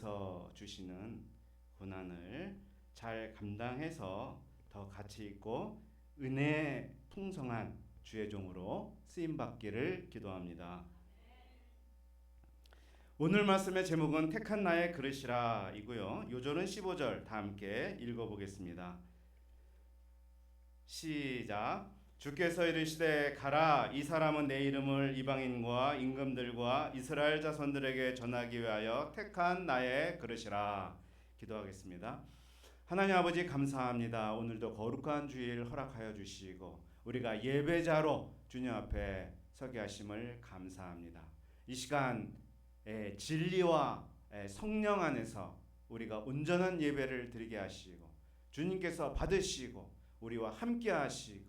주님께서 주시는 고난을 잘 감당해서 더 가치 있고 은혜 풍성한 주의 종으로 쓰임 받기를 기도합니다. 오늘 말씀의 제목은 택한 나의 그릇이라 이고요. 요절은 15절 다 함께 읽어보겠습니다. 시작. 주께서 이르시되 가라, 이 사람은 내 이름을 이방인과 임금들과 이스라엘 자손들에게 전하기 위하여 택한 나의 그릇이라. 기도하겠습니다. 하나님 아버지 감사합니다. 오늘도 거룩한 주일 허락하여 주시고 우리가 예배자로 주님 앞에 서게 하심을 감사합니다. 이 시간 진리와 성령 안에서 우리가 온전한 예배를 드리게 하시고 주님께서 받으시고 우리와 함께 하시고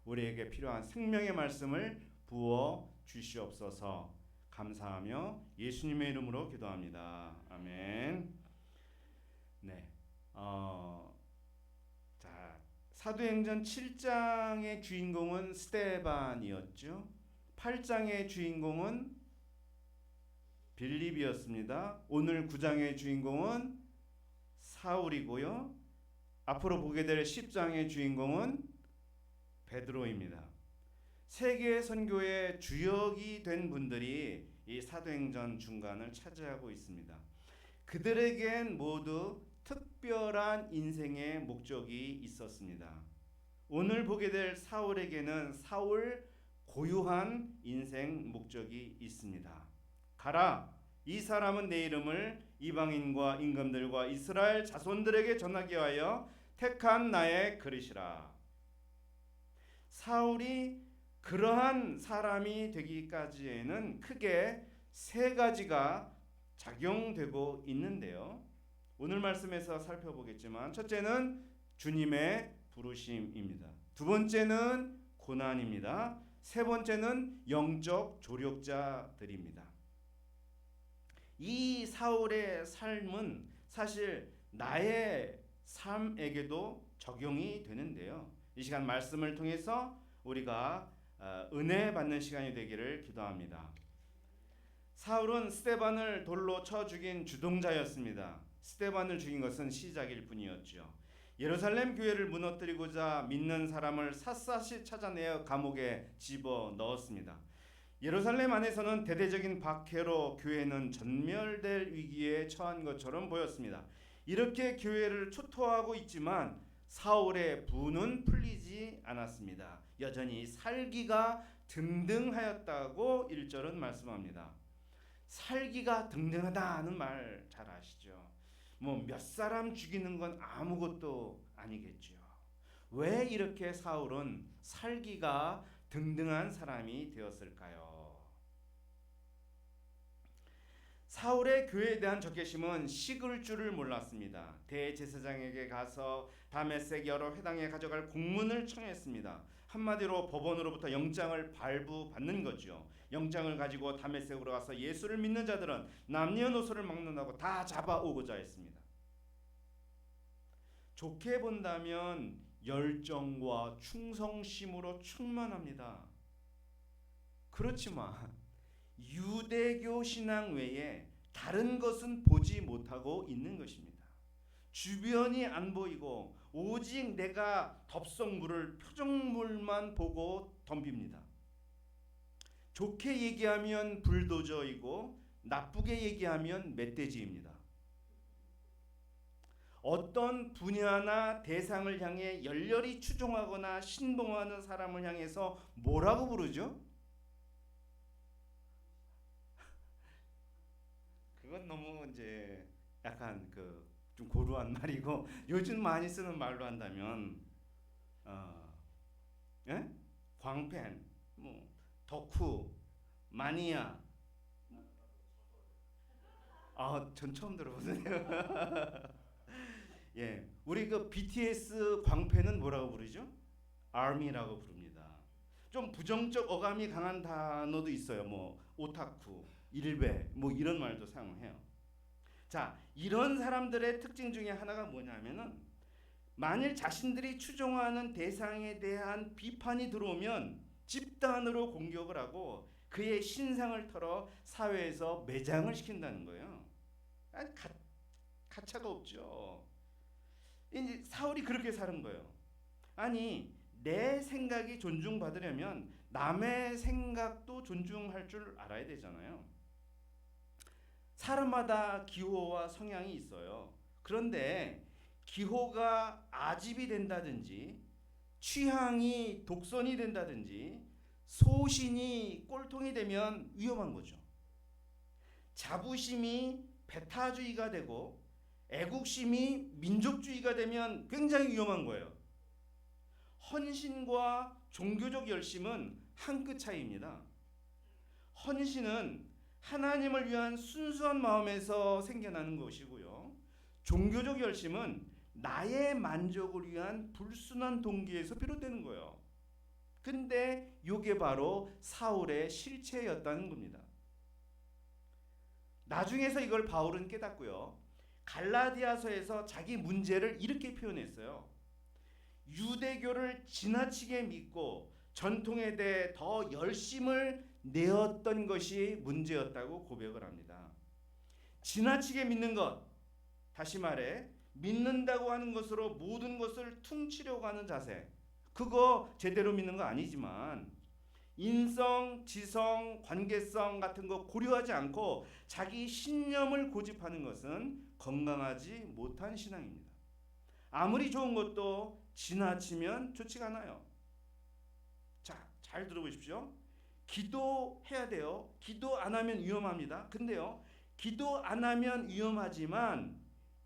우리에게 필요한 생명의 말씀을 부어 주시옵소서. 감사하며 예수님의 이름으로 기도합니다. 아멘. 네. 자, 사도행전 7장의 주인공은 스데반이었죠. 8장의 주인공은 빌립이었습니다. 오늘 9장의 주인공은 사울이고요. 앞으로 보게 될 10장의 주인공은 베드로입니다. 세계 선교의 주역이 된 분들이 이 사도행전 중간을 차지하고 있습니다. 그들에겐 모두 특별한 인생의 목적이 있었습니다. 오늘 보게 될 사울에게는 사울 고유한 인생 목적이 있습니다. 가라, 이 사람은 내 이름을 이방인과 임금들과 이스라엘 자손들에게 전하기 위하여 택한 나의 그릇이라. 사울이 그러한 사람이 되기까지에는 크게 세 가지가 작용되고 있는데요. 오늘 말씀에서 살펴보겠지만 첫째는 주님의 부르심입니다. 두 번째는 고난입니다. 세 번째는 영적 조력자들입니다. 이 사울의 삶은 사실 나의 삶에게도 적용이 되는데요. 이 시간 말씀을 통해서 우리가 은혜 받는 시간이 되기를 기도합니다. 사울은 스데반을 돌로 쳐 죽인 주동자였습니다. 스데반을 죽인 것은 시작일 뿐이었죠. 예루살렘 교회를 무너뜨리고자 믿는 사람을 샅샅이 찾아내어 감옥에 집어 넣었습니다. 예루살렘 안에서는 대대적인 박해로 교회는 전멸될 위기에 처한 것처럼 보였습니다. 이렇게 교회를 초토화하고 있지만 사울의 분은 풀리지 않았습니다. 여전히 살기가 등등하였다고 1절은 말씀합니다. 살기가 등등하다는 말 잘 아시죠? 뭐 몇 사람 죽이는 건 아무것도 아니겠죠. 왜 이렇게 사울은 살기가 등등한 사람이 되었을까요? 사울의 교회에 대한 적개심은 식을 줄을 몰랐습니다. 대제사장에게 가서 다메섹 여러 회당에 가져갈 공문을 청했습니다. 한마디로 법원으로부터 영장을 발부받는 거죠. 영장을 가지고 다메섹으로 가서 예수를 믿는 자들은 남녀노소를 막론하고 다 잡아오고자 했습니다. 좋게 본다면 열정과 충성심으로 충만합니다. 그렇지만 유대교 신앙 외에 다른 것은 보지 못하고 있는 것입니다. 주변이 안 보이고 오직 내가 덥석물을 표정물만 보고 덤빕니다. 좋게 얘기하면 불도저이고 나쁘게 얘기하면 멧돼지입니다. 어떤 분야나 대상을 향해 열렬히 추종하거나 신봉하는 사람을 향해서 뭐라고 부르죠? 그건 너무 이제 약간 좀 고루한 말이고 요즘 많이 쓰는 말로 한다면 광팬, 뭐 덕후, 마니아. 전 처음 들어보네요. 예, 우리 BTS 광팬은 뭐라고 부르죠? ARMY라고 부릅니다. 좀 부정적 어감이 강한 단어도 있어요. 뭐 오타쿠, 일베, 뭐 이런 말도 사용해요. 자, 이런 사람들의 특징 중에 하나가 뭐냐면은 만일 자신들이 추종하는 대상에 대한 비판이 들어오면 집단으로 공격을 하고 그의 신상을 털어 사회에서 매장을 시킨다는 거예요. 차가 없죠. 이제 사울이 그렇게 사는 거예요. 아니, 내 생각이 존중받으려면 남의 생각도 존중할 줄 알아야 되잖아요. 사람마다 기호와 성향이 있어요. 그런데 기호가 아집이 된다든지, 취향이 독선이 된다든지, 소신이 꼴통이 되면 위험한 거죠. 자부심이 배타주의가 되고 애국심이 민족주의가 되면 굉장히 위험한 거예요. 헌신과 종교적 열심은 한 끗 차이입니다. 헌신은 하나님을 위한 순수한 마음에서 생겨나는 것이고요. 종교적 열심은 나의 만족을 위한 불순한 동기에서 비롯되는 거예요. 근데 이게 바로 사울의 실체였다는 겁니다. 나중에서 이걸 바울은 깨닫고요. 갈라디아서에서 자기 문제를 이렇게 표현했어요. 유대교를 지나치게 믿고 전통에 대해 더 열심을 내었던 것이 문제였다고 고백을 합니다. 지나치게 믿는 것, 다시 말해 믿는다고 하는 것으로 모든 것을 퉁치려고 하는 자세, 그거 제대로 믿는 거 아니지만 인성, 지성, 관계성 같은 거 고려하지 않고 자기 신념을 고집하는 것은 건강하지 못한 신앙입니다. 아무리 좋은 것도 지나치면 좋지가 않아요. 자, 잘 들어보십시오. 기도해야 돼요. 기도 안 하면 위험합니다. 근데요, 기도 안 하면 위험하지만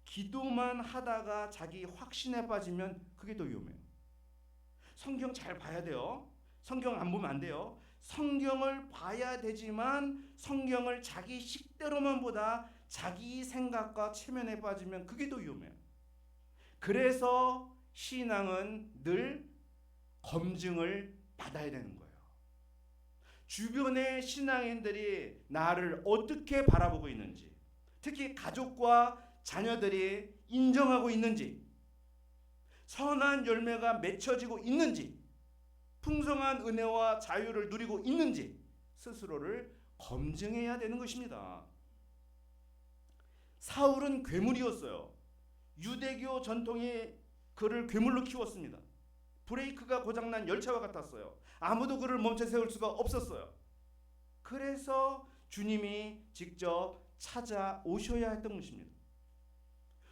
기도만 하다가 자기 확신에 빠지면 그게 더 위험해요. 성경 잘 봐야 돼요. 성경 안 보면 안 돼요. 성경을 봐야 되지만 성경을 자기 식대로만 보다 자기 생각과 체면에 빠지면 그게 더 위험해요. 그래서 신앙은 늘 검증을 받아야 되는 거예요. 주변의 신앙인들이 나를 어떻게 바라보고 있는지, 특히 가족과 자녀들이 인정하고 있는지, 선한 열매가 맺혀지고 있는지, 풍성한 은혜와 자유를 누리고 있는지 스스로를 검증해야 되는 것입니다. 사울은 괴물이었어요. 유대교 전통이 그를 괴물로 키웠습니다. 브레이크가 고장난 열차와 같았어요. 아무도 그를 멈춰 세울 수가 없었어요. 그래서 주님이 직접 찾아오셔야 했던 것입니다.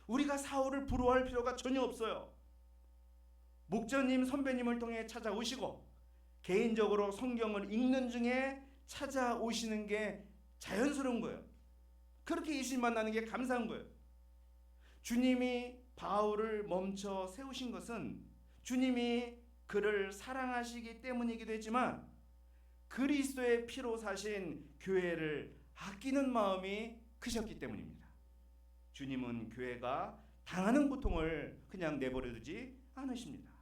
우리가 사울을 부러워할 필요가 전혀 없어요. 목자님, 선배님을 통해 찾아오시고 개인적으로 성경을 읽는 중에 찾아오시는 게 자연스러운 거예요. 그렇게 예수님 만나는 게 감사한 거예요. 주님이 바울을 멈춰 세우신 것은 주님이 그를 사랑하시기 때문이기도 했지만 그리스도의 피로 사신 교회를 아끼는 마음이 크셨기 때문입니다. 주님은 교회가 당하는 고통을 그냥 내버려두지 않으십니다.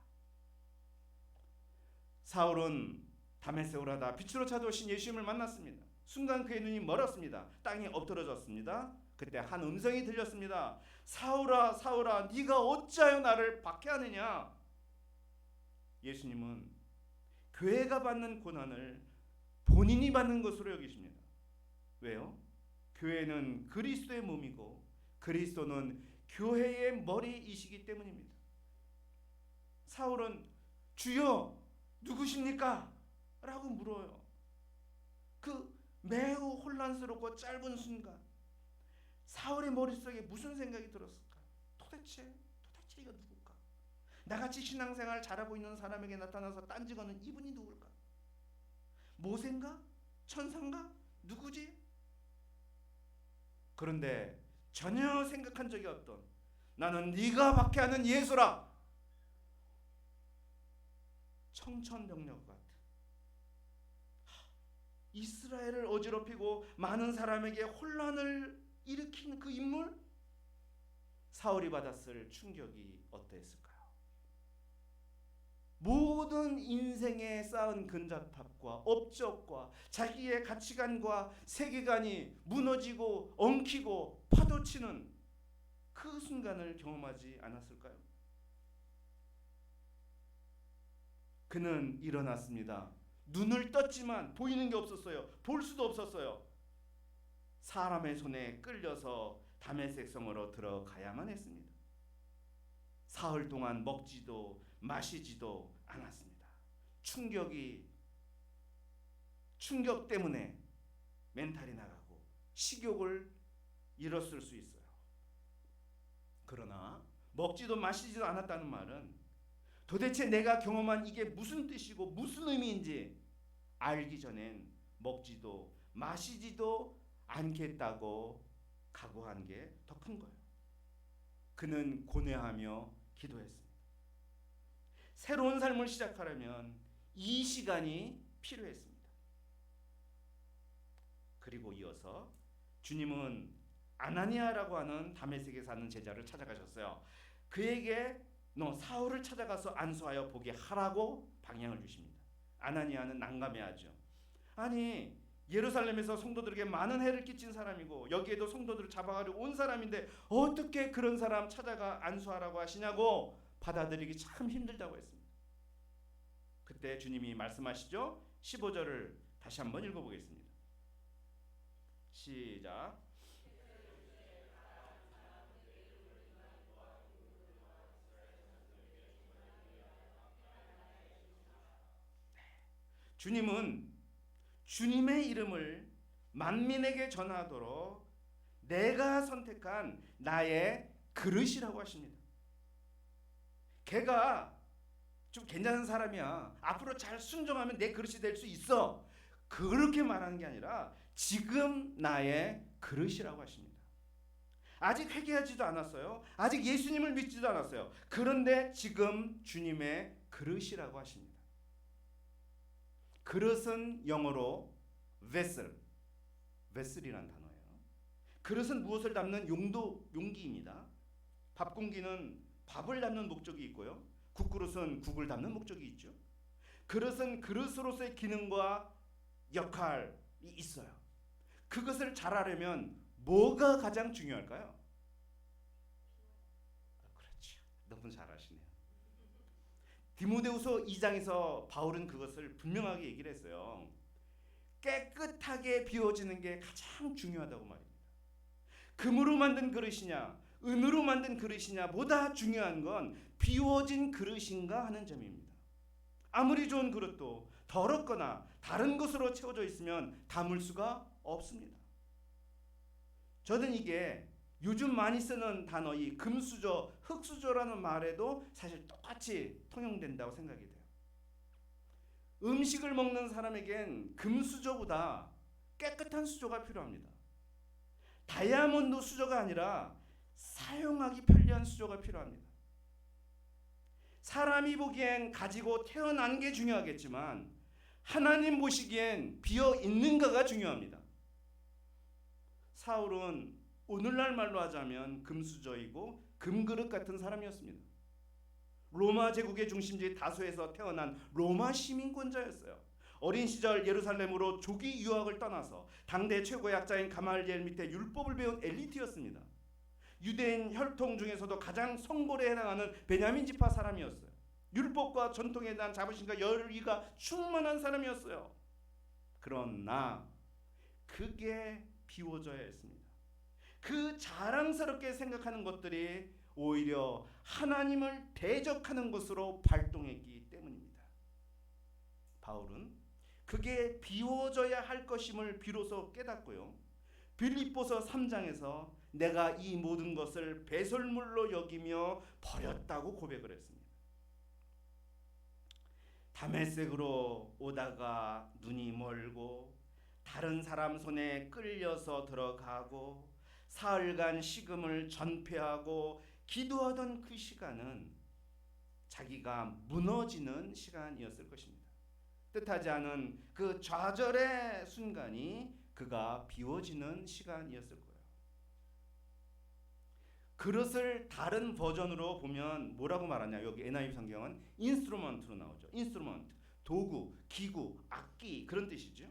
사울은 다메섹으로 하다 빛으로 찾아오신 예수님을 만났습니다. 순간 그의 눈이 멀었습니다. 땅에 엎드러졌습니다. 그때 한 음성이 들렸습니다. 사울아, 사울아, 네가 어찌하여 나를 박해하느냐? 예수님은 교회가 받는 고난을 본인이 받는 것으로 여기십니다. 왜요? 교회는 그리스도의 몸이고 그리스도는 교회의 머리이시기 때문입니다. 사울은 주여 누구십니까? 라고 물어요. 그 매우 혼란스럽고 짧은 순간 사울의 머릿속에 무슨 생각이 들었을까? 도대체 이가 누굴까? 나같이 신앙생활 잘하고 있는 사람에게 나타나서 딴지거는 이분이 누굴까? 모세인가? 천사인가? 누구지? 그런데 전혀 생각한 적이 없던 나는 네가 박해하는 예수라. 청천벽력 같은 이스라엘을 어지럽히고 많은 사람에게 혼란을 일으킨 그 인물, 사울이 받았을 충격이 어땠을까요? 모든 인생에 쌓은 근접탑과 업적과 자기의 가치관과 세계관이 무너지고 엉키고 파도치는 그 순간을 경험하지 않았을까요? 그는 일어났습니다. 눈을 떴지만 보이는 게 없었어요. 볼 수도 없었어요. 사람의 손에 끌려서 다메섹 성으로 들어가야만 했습니다. 사흘 동안 먹지도 마시지도 않았습니다. 충격 때문에 멘탈이 나가고 식욕을 잃었을 수 있어요. 그러나 먹지도 마시지도 않았다는 말은 도대체 내가 경험한 이게 무슨 뜻이고 무슨 의미인지 알기 전엔 먹지도 마시지도 않겠다고 각오한 게 더 큰 거예요. 그는 고뇌하며 기도했습니다. 새로운 삶을 시작하려면 이 시간이 필요했습니다. 그리고 이어서 주님은 아나니아라고 하는 다메섹에 사는 제자를 찾아가셨어요. 그에게 너 사울을 찾아가서 안수하여 보게 하라고 방향을 주십니다. 아나니아는 난감해하죠. 아니 예루살렘에서 성도들에게 많은 해를 끼친 사람이고 여기에도 성도들을 잡아가려 온 사람인데 어떻게 그런 사람 찾아가 안수하라고 하시냐고 받아들이기 참 힘들다고 했습니다. 그때 주님이 말씀하시죠. 15절을 다시 한번 읽어보겠습니다. 시작. 주님은 주님의 이름을 만민에게 전하도록 내가 선택한 나의 그릇이라고 하십니다. 걔가 좀 괜찮은 사람이야. 앞으로 잘 순종하면 내 그릇이 될 수 있어. 그렇게 말하는 게 아니라 지금 나의 그릇이라고 하십니다. 아직 회개하지도 않았어요. 아직 예수님을 믿지도 않았어요. 그런데 지금 주님의 그릇이라고 하십니다. 그릇은 영어로 vessel이라는 단어예요. 그릇은 무엇을 담는 용기입니다. 밥 공기는 밥을 담는 목적이 있고요. 국그릇은 국을 담는 목적이 있죠. 그릇은 그릇으로서의 기능과 역할이 있어요. 그것을 잘하려면 뭐가 가장 중요할까요? 그렇죠. 너무 잘하시네요. 디모데후서 2장에서 바울은 그것을 분명하게 얘기를 했어요. 깨끗하게 비워지는 게 가장 중요하다고 말입니다. 금으로 만든 그릇이냐 은으로 만든 그릇이냐 보다 중요한 건 비워진 그릇인가 하는 점입니다. 아무리 좋은 그릇도 더럽거나 다른 것으로 채워져 있으면 담을 수가 없습니다. 저는 이게 요즘 많이 쓰는 단어 이 금수저, 흙수저라는 말에도 사실 똑같이 통용된다고 생각이 돼요. 음식을 먹는 사람에겐 금수저보다 깨끗한 수저가 필요합니다. 다이아몬드 수저가 아니라 사용하기 편리한 수저가 필요합니다. 사람이 보기엔 가지고 태어난 게 중요하겠지만 하나님 보시기엔 비어 있는가가 중요합니다. 사울은 오늘날 말로 하자면 금수저이고 금그릇 같은 사람이었습니다. 로마 제국의 중심지 다소에서 태어난 로마 시민권자였어요. 어린 시절 예루살렘으로 조기 유학을 떠나서 당대 최고의 학자인 가말리엘 밑에 율법을 배운 엘리트였습니다. 유대인 혈통 중에서도 가장 성골에 해당하는 베냐민 지파 사람이었어요. 율법과 전통에 대한 자부심과 열의가 충만한 사람이었어요. 그러나 그게 비워져야 했습니다. 그 자랑스럽게 생각하는 것들이 오히려 하나님을 대적하는 것으로 발동했기 때문입니다. 바울은 그게 비워져야 할 것임을 비로소 깨닫고요. 빌립보서 3장에서 내가 이 모든 것을 배설물로 여기며 버렸다고 고백을 했습니다. 다메섹으로 오다가 눈이 멀고 다른 사람 손에 끌려서 들어가고 사흘간 식음을 전폐하고 기도하던 그 시간은 자기가 무너지는 시간이었을 것입니다. 뜻하지 않은 그 좌절의 순간이 그가 비워지는 시간이었을 거예요. 그릇을 다른 버전으로 보면 뭐라고 말하냐? 여기 NIV 성경은 인스트루먼트로 나오죠. 인스트루먼트, 도구, 기구, 악기 그런 뜻이죠.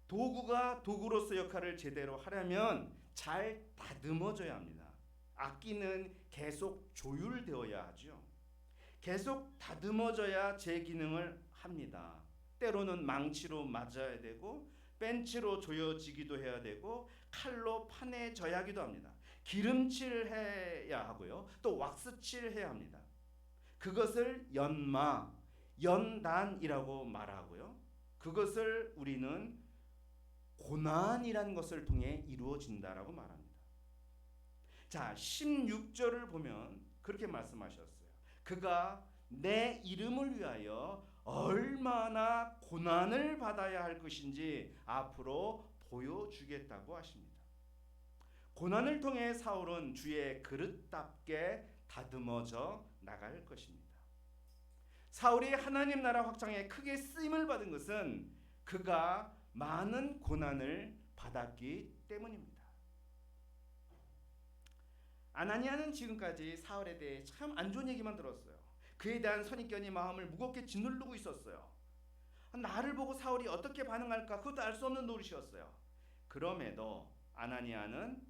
도구가 도구로서 역할을 제대로 하려면 잘 다듬어져야 합니다. 악기는 계속 조율되어야 하죠. 계속 다듬어져야 제 기능을 합니다. 때로는 망치로 맞아야 되고 벤치로 조여지기도 해야 되고 칼로 파내져야 하기도 합니다. 기름칠해야 하고요. 또 왁스칠해야 합니다. 그것을 연마, 연단이라고 말하고요. 그것을 우리는 고난이라는 것을 통해 이루어진다라고 말합니다. 자, 16절을 보면 그렇게 말씀하셨어요. 그가 내 이름을 위하여 얼마나 고난을 받아야 할 것인지 앞으로 보여주겠다고 하십니다. 고난을 통해 사울은 주의 그릇답게 다듬어져 나갈 것입니다. 사울이 하나님 나라 확장에 크게 쓰임을 받은 것은 그가 많은 고난을 받았기 때문입니다. 아나니아는 지금까지 사울에 대해 참 안 좋은 얘기만 들었어요. 그에 대한 선입견이 마음을 무겁게 짓누르고 있었어요. 나를 보고 사울이 어떻게 반응할까 그것도 알 수 없는 노릇이었어요. 그럼에도 아나니아는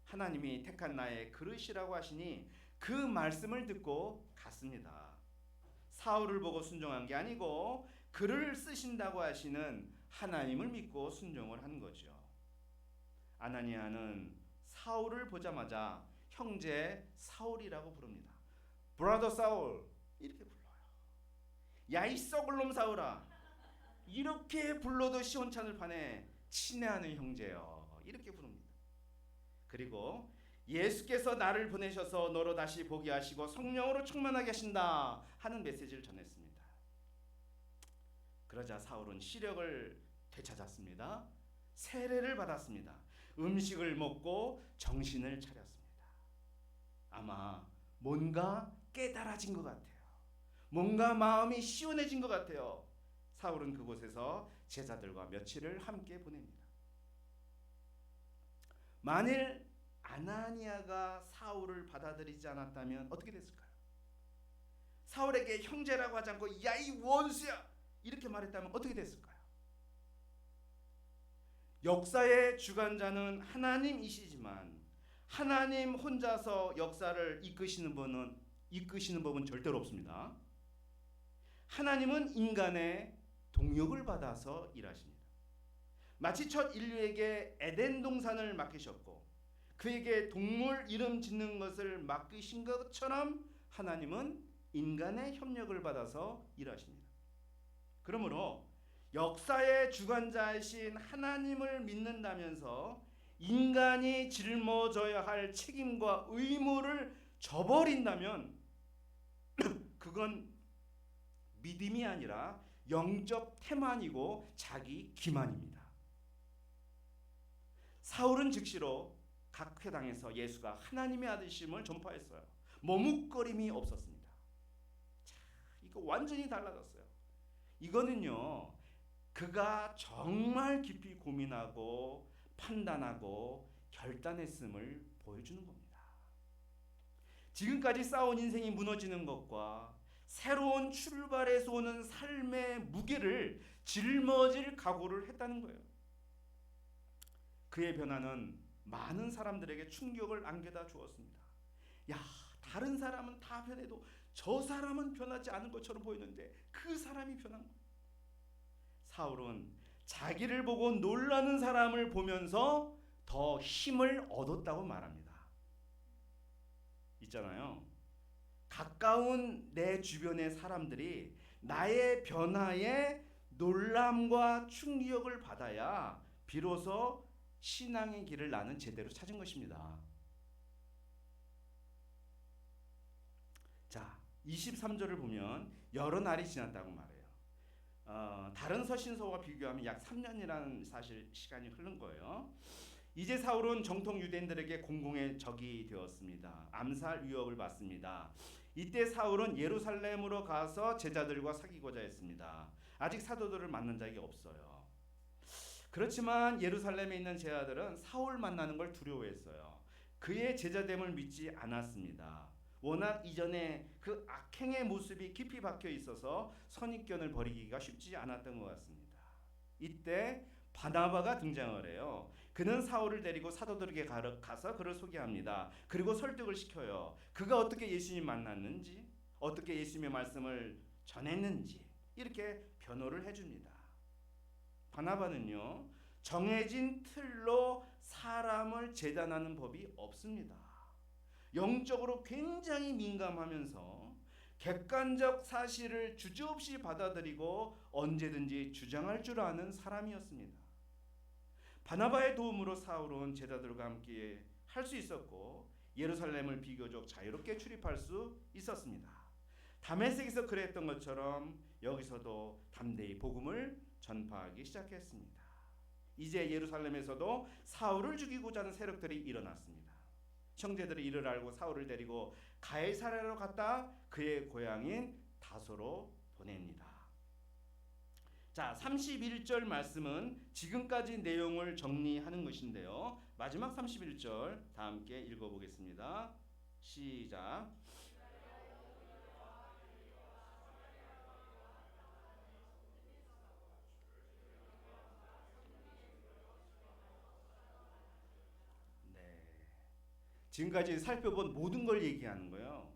하나님이 택한 나의 그릇이라고 하시니 그 말씀을 듣고 갔습니다. 사울을 보고 순종한 게 아니고 그를 쓰신다고 하시는 하나님을 믿고 순종을 한 거죠. 아나니아는 사울을 보자마자 형제 사울이라고 부릅니다. 브라더 사울 이렇게 불러요. 야 이 썩을 놈 사울아, 이렇게 불러도 시원찮을 판에 친애하는 형제여, 이렇게 부릅니다. 그리고 예수께서 나를 보내셔서 너로 다시 보게 하시고 성령으로 충만하게 하신다 하는 메시지를 전했습니다. 그러자 사울은 시력을 되찾았습니다. 세례를 받았습니다. 음식을 먹고 정신을 차렸습니다. 아마 뭔가 깨달아진 것 같아요. 뭔가 마음이 시원해진 것 같아요. 사울은 그곳에서 제자들과 며칠을 함께 보냅니다. 만일 아나니아가 사울을 받아들이지 않았다면 어떻게 됐을까요? 사울에게 형제라고 하지 않고 야 이 원수야 이렇게 말했다면 어떻게 됐을까요? 역사의 주관자는 하나님이시지만 하나님 혼자서 역사를 이끄시는 법은 절대로 없습니다. 하나님은 인간의 동역을 받아서 일하십니다. 마치 첫 인류에게 에덴 동산을 맡기셨고 그에게 동물 이름 짓는 것을 맡기신 것처럼 하나님은 인간의 협력을 받아서 일하십니다. 그러므로 역사의 주관자이신 하나님을 믿는다면서 인간이 짊어져야 할 책임과 의무를 저버린다면 그건 믿음이 아니라 영적 태만이고 자기 기만입니다. 사울은 즉시로 각 회당에서 예수가 하나님의 아들이심을 전파했어요. 머뭇거림이 없었습니다. 자, 이거 완전히 달라졌어요. 이거는요, 그가 정말 깊이 고민하고 판단하고 결단했음을 보여주는 겁니다. 지금까지 쌓아온 인생이 무너지는 것과 새로운 출발에서 오는 삶의 무게를 짊어질 각오를 했다는 거예요. 그의 변화는 많은 사람들에게 충격을 안겨다 주었습니다. 야, 다른 사람은 다 변해도 저 사람은 변하지 않은 것처럼 보이는데 그 사람이 변한 거예요. 사울은 자기를 보고 놀라는 사람을 보면서 더 힘을 얻었다고 말합니다. 있잖아요. 가까운 내 주변의 사람들이 나의 변화에 놀람과 충격을 받아야 비로소 신앙의 길을 나는 제대로 찾은 것입니다. 자, 23절을 보면 여러 날이 지났다고 말해요. 다른 서신서와 비교하면 약 3년이라는 사실 시간이 흐른 거예요. 이제 사울은 정통 유대인들에게 공공의 적이 되었습니다. 암살 위협을 받습니다. 이때 사울은 예루살렘으로 가서 제자들과 사귀고자 했습니다. 아직 사도들을 만난 적이 없어요. 그렇지만 예루살렘에 있는 제자들은 사울 만나는 걸 두려워했어요. 그의 제자됨을 믿지 않았습니다. 워낙 이전에 그 악행의 모습이 깊이 박혀 있어서 선입견을 버리기가 쉽지 않았던 것 같습니다. 이때 바나바가 등장을 해요. 그는 사울을 데리고 사도들에게 가서 그를 소개합니다. 그리고 설득을 시켜요. 그가 어떻게 예수님 만났는지, 어떻게 예수님의 말씀을 전했는지 이렇게 변호를 해줍니다. 바나바는요, 정해진 틀로 사람을 재단하는 법이 없습니다. 영적으로 굉장히 민감하면서 객관적 사실을 주저없이 받아들이고 언제든지 주장할 줄 아는 사람이었습니다. 바나바의 도움으로 사울은 제자들과 함께 할 수 있었고 예루살렘을 비교적 자유롭게 출입할 수 있었습니다. 다메섹에서 그랬던 것처럼 여기서도 담대히 복음을 전파하기 시작했습니다. 이제 예루살렘에서도 사울을 죽이고자 하는 세력들이 일어났습니다. 형제들이 이를 알고 사울을 데리고 가이사랴로 갔다 그의 고향인 다소로 보냅니다. 자, 31절 말씀은 지금까지 내용을 정리하는 것인데요. 마지막 31절 다 함께 읽어보겠습니다. 시작. 네. 지금까지 살펴본 모든 걸 얘기하는 거예요.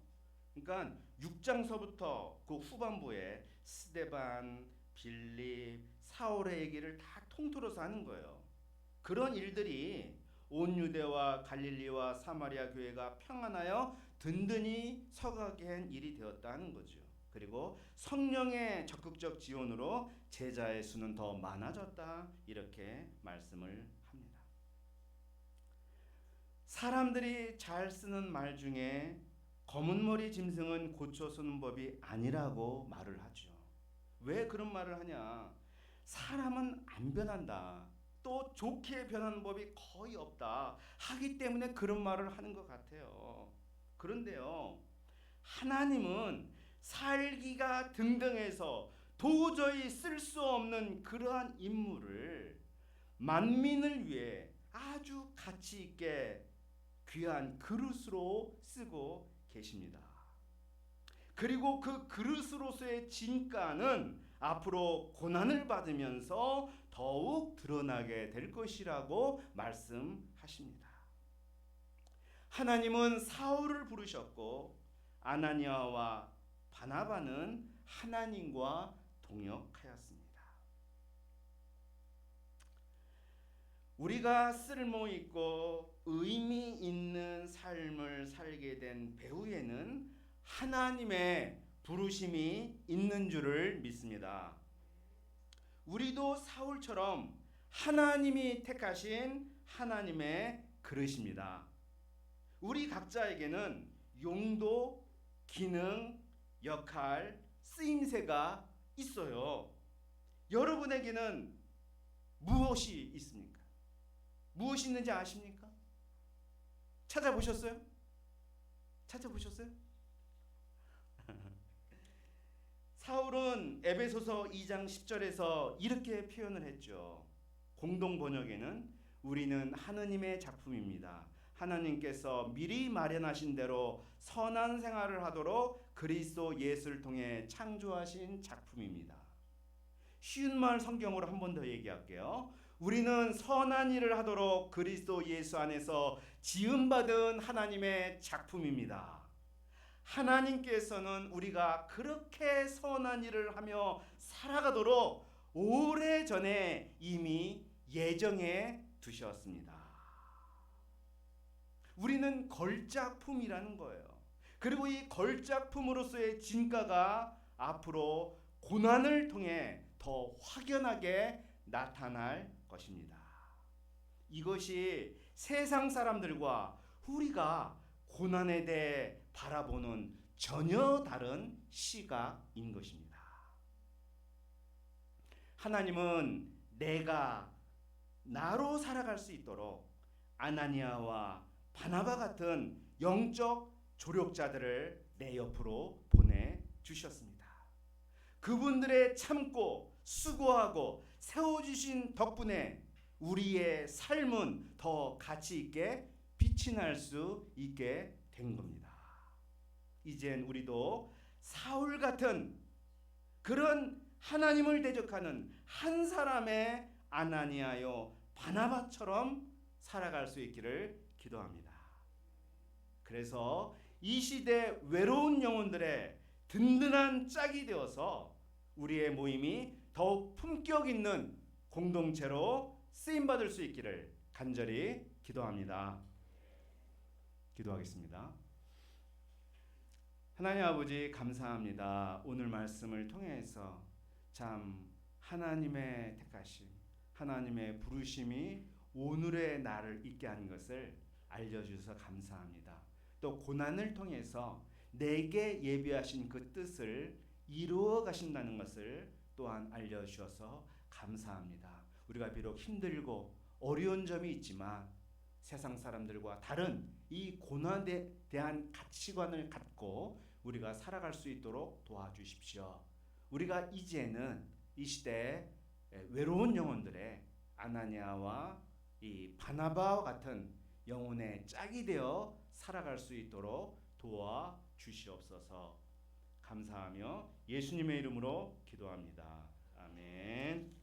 그러니까 6장서부터 그 후반부에 스데반, 빌립, 사울의 얘기를 다 통틀어서 하는 거예요. 그런 일들이 온 유대와 갈릴리와 사마리아 교회가 평안하여 든든히 서가게 한 일이 되었다는 거죠. 그리고 성령의 적극적 지원으로 제자의 수는 더 많아졌다 이렇게 말씀을 합니다. 사람들이 잘 쓰는 말 중에 검은 머리 짐승은 고쳐 쓰는 법이 아니라고 말을 하죠. 왜 그런 말을 하냐? 사람은 안 변한다. 또 좋게 변하는 법이 거의 없다. 하기 때문에 그런 말을 하는 것 같아요. 그런데요, 하나님은 살기가 등등해서 도저히 쓸 수 없는 그러한 인물을 만민을 위해 아주 가치 있게 귀한 그릇으로 쓰고 계십니다. 그리고 그 그릇으로서의 진가는 앞으로 고난을 받으면서 더욱 드러나게 될 것이라고 말씀하십니다. 하나님은 사울을 부르셨고 아나니아와 바나바는 하나님과 동역하였습니다. 우리가 쓸모 있고 의미 있는 삶을 살게 된 배후에는 하나님의 부르심이 있는 줄을 믿습니다. 우리도 사울처럼 하나님이 택하신 하나님의 그릇입니다. 우리 각자에게는 용도, 기능, 역할, 쓰임새가 있어요. 여러분에게는 무엇이 있습니까? 무엇이 있는지 아십니까? 찾아보셨어요? 찾아보셨어요? 사울은 에베소서 2장 10절에서 이렇게 표현을 했죠. 공동 번역에는 우리는 하느님의 작품입니다. 하나님께서 미리 마련하신 대로 선한 생활을 하도록 그리스도 예수를 통해 창조하신 작품입니다. 쉬운 말 성경으로 한 번 더 얘기할게요. 우리는 선한 일을 하도록 그리스도 예수 안에서 지음받은 하나님의 작품입니다. 하나님께서는 우리가 그렇게 선한 일을 하며 살아가도록 오래전에 이미 예정해 두셨습니다. 우리는 걸작품이라는 거예요. 그리고 이 걸작품으로서의 진가가 앞으로 고난을 통해 더 확연하게 나타날 것입니다. 이것이 세상 사람들과 우리가 고난에 대해 바라보는 전혀 다른 시각인 것입니다. 하나님은 내가 나로 살아갈 수 있도록 아나니아와 바나바 같은 영적 조력자들을 내 옆으로 보내주셨습니다. 그분들의 참고 수고하고 세워주신 덕분에 우리의 삶은 더 가치 있게 빛이 날 수 있게 된 겁니다. 이젠 우리도 사울 같은 그런 하나님을 대적하는 한 사람의 아나니아요 바나바처럼 살아갈 수 있기를 기도합니다. 그래서 이 시대 외로운 영혼들의 든든한 짝이 되어서 우리의 모임이 더욱 품격 있는 공동체로 쓰임받을 수 있기를 간절히 기도합니다. 기도하겠습니다. 하나님 아버지 감사합니다. 오늘 말씀을 통해서 참 하나님의 택하심, 하나님의 부르심이 오늘의 나를 있게 하는 것을 알려주셔서 감사합니다. 또 고난을 통해서 내게 예비하신 그 뜻을 이루어 가신다는 것을 또한 알려주셔서 감사합니다. 우리가 비록 힘들고 어려운 점이 있지만 세상 사람들과 다른 이 고난에 대한 가치관을 갖고 우리가 살아갈 수 있도록 도와주십시오. 우리가 이제는 이 시대에 외로운 영혼들의 아나니아와 이 바나바와 같은 영혼의 짝이 되어 살아갈 수 있도록 도와주시옵소서. 감사하며 예수님의 이름으로 기도합니다. 아멘.